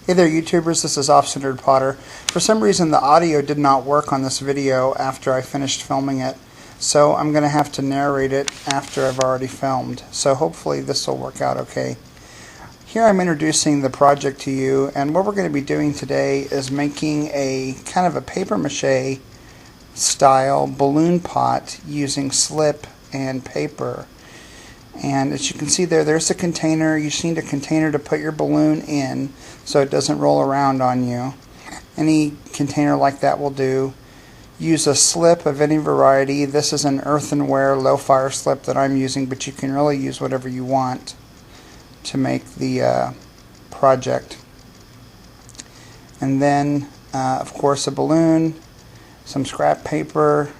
Hey there YouTubers, this is Off-Centered Potter. For some reason the audio did not work on this video after I finished filming it, so I'm going to have to narrate it after I've already filmed. So hopefully this will work out okay. Here I'm introducing the project to you, and what we're going to be doing today is making a kind of a papier-mâché style balloon pot using slip and paper. And as you can see there's a container. You just need a container to put your balloon in so it doesn't roll around on you. Any container like that will do. Use a slip of any variety. This is an earthenware low fire slip that I'm using, but you can really use whatever you want to make the project. And then of course a balloon, some scrap paper,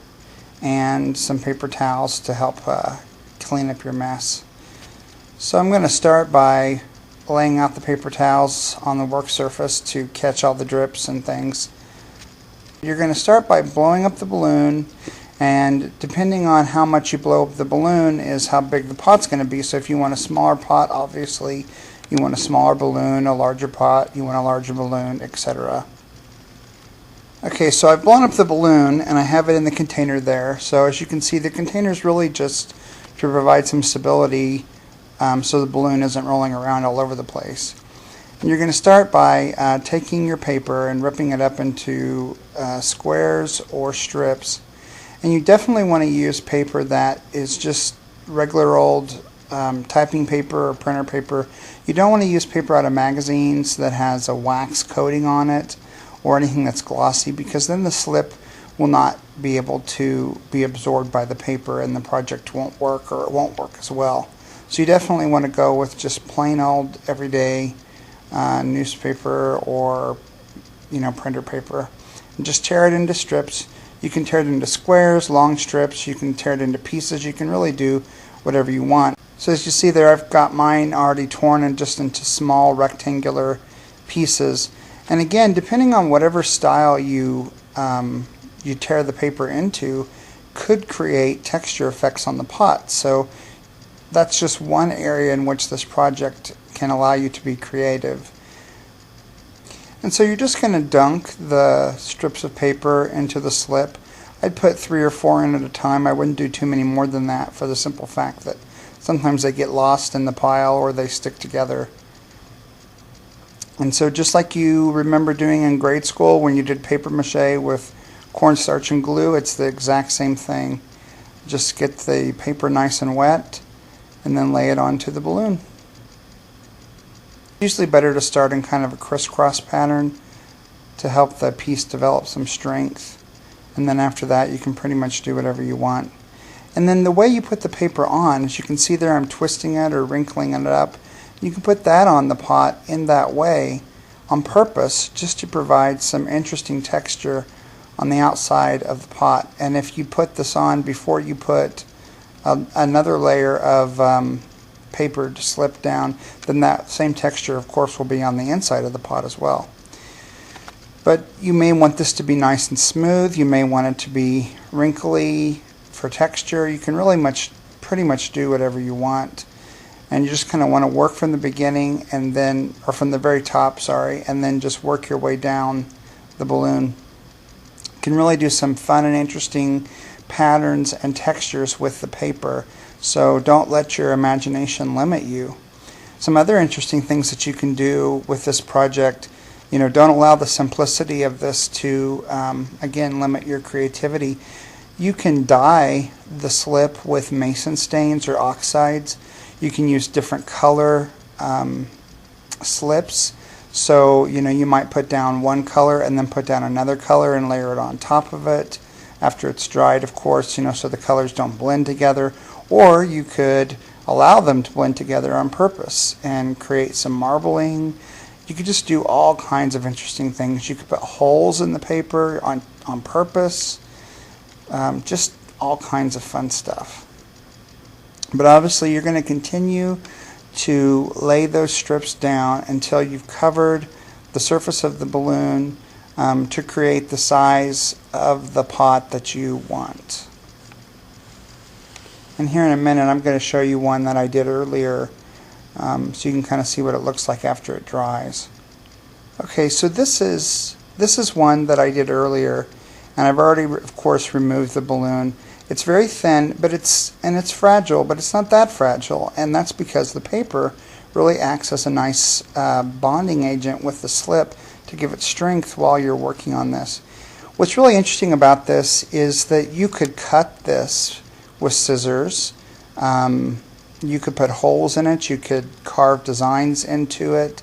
and some paper towels to help clean up your mess. So I'm going to start by laying out the paper towels on the work surface to catch all the drips and things. You're going to start by blowing up the balloon, and depending on how much you blow up the balloon is how big the pot's going to be. So if you want a smaller pot, obviously you want a smaller balloon, a larger pot, you want a larger balloon, etc. Okay, so I've blown up the balloon and I have it in the container there. So as you can see, the container is really just to provide some stability so the balloon isn't rolling around all over the place. And you're going to start by taking your paper and ripping it up into squares or strips. And you definitely want to use paper that is just regular old typing paper or printer paper. You don't want to use paper out of magazines that has a wax coating on it or anything that's glossy, because then the slip will not be able to be absorbed by the paper and the project won't work, or it won't work as well. So you definitely want to go with just plain old everyday newspaper or printer paper, and just tear it into strips. You can tear it into squares, long strips, you can tear it into pieces, you can really do whatever you want. So as you see there, I've got mine already torn into small rectangular pieces. And again, depending on whatever style you tear the paper into, could create texture effects on the pot. So that's just one area in which this project can allow you to be creative. And so you're just going to dunk the strips of paper into the slip. I'd put 3 or 4 in at a time. I wouldn't do too many more than that, for the simple fact that sometimes they get lost in the pile or they stick together. And so just like you remember doing in grade school when you did paper mache with cornstarch and glue, it's the exact same thing. Just get the paper nice and wet and then lay it onto the balloon. Usually better to start in kind of a crisscross pattern to help the piece develop some strength, and then after that you can pretty much do whatever you want. And then the way you put the paper on, as you can see there, I'm twisting it or wrinkling it up. You can put that on the pot in that way on purpose, just to provide some interesting texture on the outside of the pot. And if you put this on before you put another layer of paper to slip down, then that same texture of course will be on the inside of the pot as well. But you may want this to be nice and smooth, you may want it to be wrinkly for texture. You can really pretty much do whatever you want. And you just kind of want to work from the beginning, and then, or from the very top, sorry, and then just work your way down the balloon. You can really do some fun and interesting patterns and textures with the paper, so don't let your imagination limit you. Some other interesting things that you can do with this project, don't allow the simplicity of this to, again, limit your creativity. You can dye the slip with mason stains or oxides. You can use different color slips. So, you might put down one color and then put down another color and layer it on top of it after it's dried, of course, so the colors don't blend together. Or you could allow them to blend together on purpose and create some marbling. You could just do all kinds of interesting things. You could put holes in the paper on purpose. Just all kinds of fun stuff. But obviously you're going to continue to lay those strips down until you've covered the surface of the balloon to create the size of the pot that you want. And here in a minute I'm going to show you one that I did earlier so you can kind of see what it looks like after it dries. Okay, so this is one that I did earlier, and I've already, of course, removed the balloon. It's very thin, but it's fragile, but it's not that fragile, and that's because the paper really acts as a nice bonding agent with the slip to give it strength while you're working on this. What's really interesting about this is that you could cut this with scissors. You could put holes in it. You could carve designs into it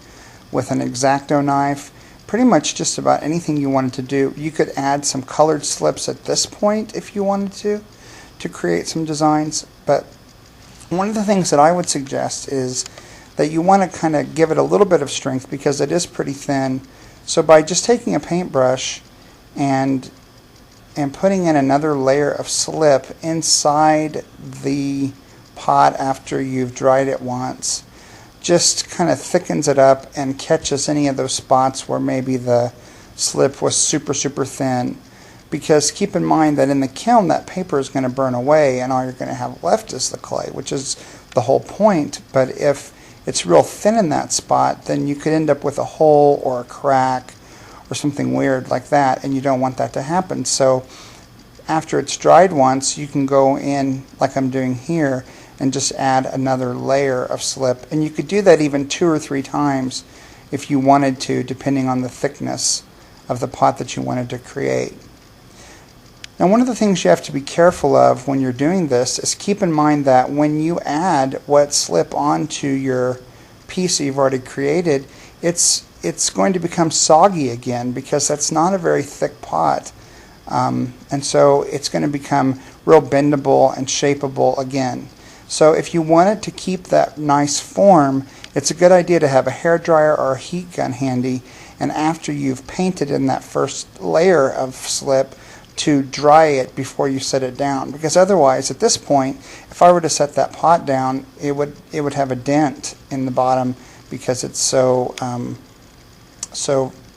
with an X-Acto knife. Pretty much just about anything you wanted to do. You could add some colored slips at this point if you wanted to create some designs. But one of the things that I would suggest is that you want to kind of give it a little bit of strength because it is pretty thin. So by just taking a paintbrush and putting in another layer of slip inside the pot after you've dried it once, just kind of thickens it up and catches any of those spots where maybe the slip was super thin. Because keep in mind that in the kiln that paper is going to burn away and all you're going to have left is the clay, which is the whole point. But if it's real thin in that spot, then you could end up with a hole or a crack or something weird like that, and you don't want that to happen. So after it's dried once, you can go in like I'm doing here and just add another layer of slip, and you could do that even 2 or 3 times if you wanted to, depending on the thickness of the pot that you wanted to create. Now, one of the things you have to be careful of when you're doing this is keep in mind that when you add wet slip onto your piece that you've already created, it's going to become soggy again because that's not a very thick pot. And so it's going to become real bendable and shapeable again. So if you want it to keep that nice form, it's a good idea to have a hairdryer or a heat gun handy, and after you've painted in that first layer of slip, to dry it before you set it down. Because otherwise, at this point, if I were to set that pot down, it would have a dent in the bottom because it's so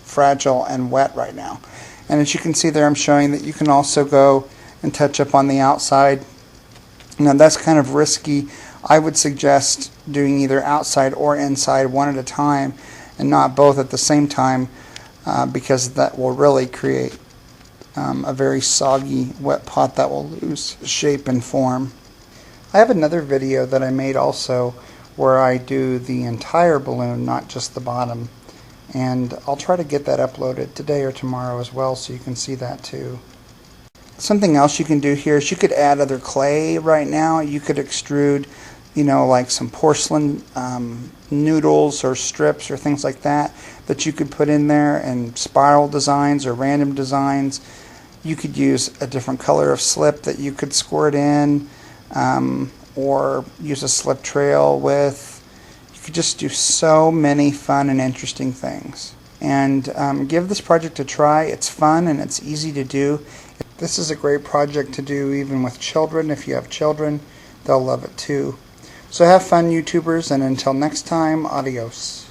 fragile and wet right now. And as you can see there, I'm showing that you can also go and touch up on the outside. Now that's kind of risky. I would suggest doing either outside or inside one at a time and not both at the same time because that will really create a very soggy wet pot that will lose shape and form. I have another video that I made also where I do the entire balloon, not just the bottom, and I'll try to get that uploaded today or tomorrow as well so you can see that too. Something else you can do here is you could add other clay right now. You could extrude, like some porcelain noodles or strips or things like that you could put in there, and spiral designs or random designs. You could use a different color of slip that you could squirt in, or use a slip trail with. You could just do so many fun and interesting things. And give this project a try. It's fun and it's easy to do. This is a great project to do even with children. If you have children, they'll love it too. So have fun, YouTubers, and until next time, adios.